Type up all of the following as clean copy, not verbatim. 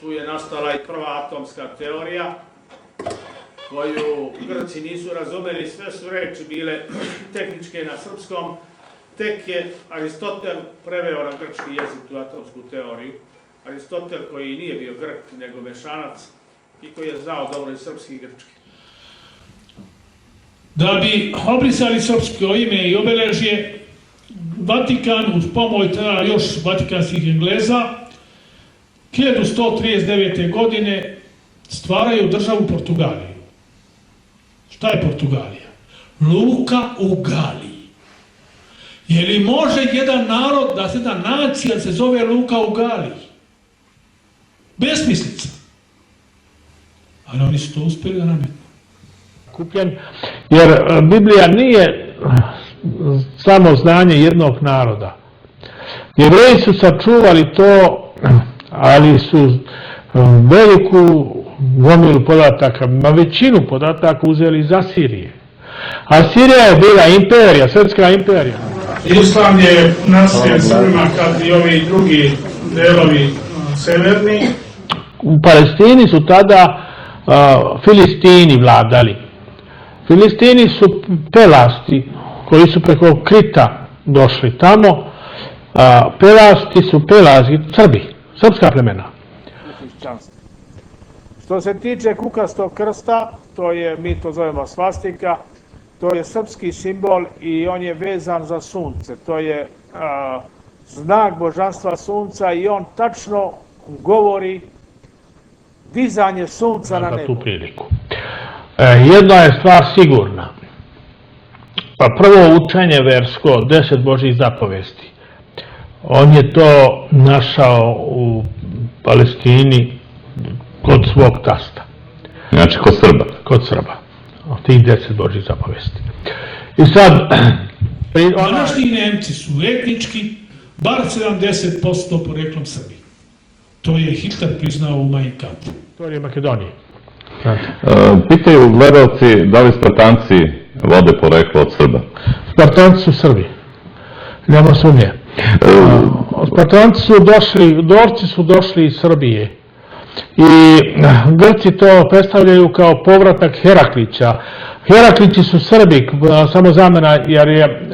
tu je nastala i prva atomska teorija, koju Grci nisu razumeli, sve su reči bile tehničke na srpskom, tek je Aristotel preveo na grčki jezik tu atomsku teoriju. Aristotel koji nije bio Grk, nego mešanac i koji je znao dobro i srpski i grčki. Da bi obrisali srpsko ime i obeležje, Vatikan uz pomoć još vatikanskih Engleza 1139. godine stvaraju državu Portugaliju. Šta je Portugalija? Luka u Galiji. Je li može jedan narod, da se jedna nacija se zove Luka u Galiji? Besmislica. Ali oni su to uspjeli da nametnu. Kupljen, jer Biblija nije samo znanje jednog naroda. Jevreji su sačuvali to, ali su veliku gomilu podataka, većinu podataka uzeli iz Asirije. Asirija je bila imperija, srpska imperija. Islam je naseljen Srbima kad i ovi drugi delovi severni. U Palestini su tada Filistini vladali. Filistini su pelasti koji su preko Krita došli tamo. Pelasti su pelazi, Srbi, srpska plemena. Što se tiče kukastog krsta, to je, mi to zovemo svastika, to je srpski simbol i on je vezan za sunce. To je znak božanstva sunca i on tačno govori dizanje sunca na nebo. Jedna je stvar sigurna. Pa prvo učenje versko, 10 Božjih zapovesti. On je to našao u Palestini kod svog tasta. Znači kod Srba? Kod Srba. Tih 10 Božjih zapovesti. I sad... Današnji Nemci su etnički bar 70% poreklom Srbi. To je Hitler priznao u Mein Kampfu. To je Makedonije. Pitaju gledalci da li Spartanci vode poreklo od Srba? Spartanci su Srbi. Nema sumnje. Spartanci su došli, Dorci su došli iz Srbije. I Grci to predstavljaju kao povratak Heraklića. Heraklići su Srbi, samo zamena, jer je,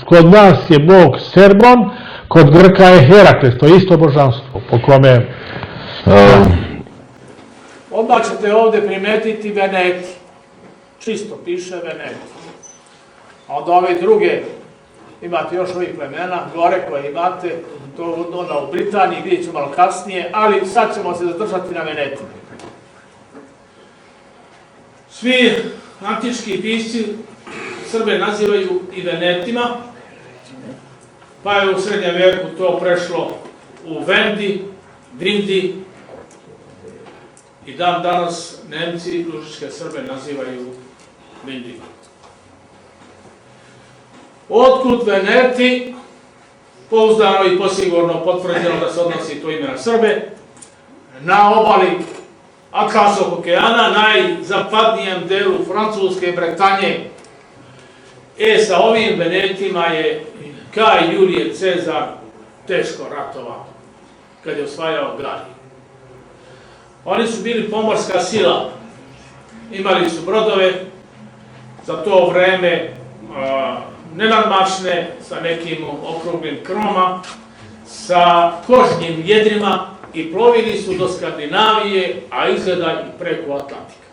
kod nas je Bog Serbon, kod Grka je Herakles, to je isto božanstvo, po kome... Odmah ćete ovdje primetiti Veneti. Čisto piše Veneti. A onda ove druge, imate još ovih plemena, gore koje imate, to onda u Britaniji, vidjet ću malo kasnije, ali sad ćemo se zadržati na Venetima. Svi antički pisci Srbe nazivaju i Venetima, pa je u srednjem veku to prešlo u Vendi, Vindi, i dan danas Nemci Lužičke Srbe nazivaju Vindima. Otkud Veneti, pouzdano i posigurno potvrđeno da se odnosi to ime na Srbe, na obali Atlantskog okeana, najzapadnijem delu Francuske Bretanje. Sa ovim Venetima je Kaj Julije Cezar teško ratovao kad je osvajao Galiju. Oni su bili pomorska sila, imali su brodove, za to vreme nenadmašne, sa nekim okruglim kromama, sa kožnim jedrima i plovili su do Skandinavije, a izgleda i preko Atlantika.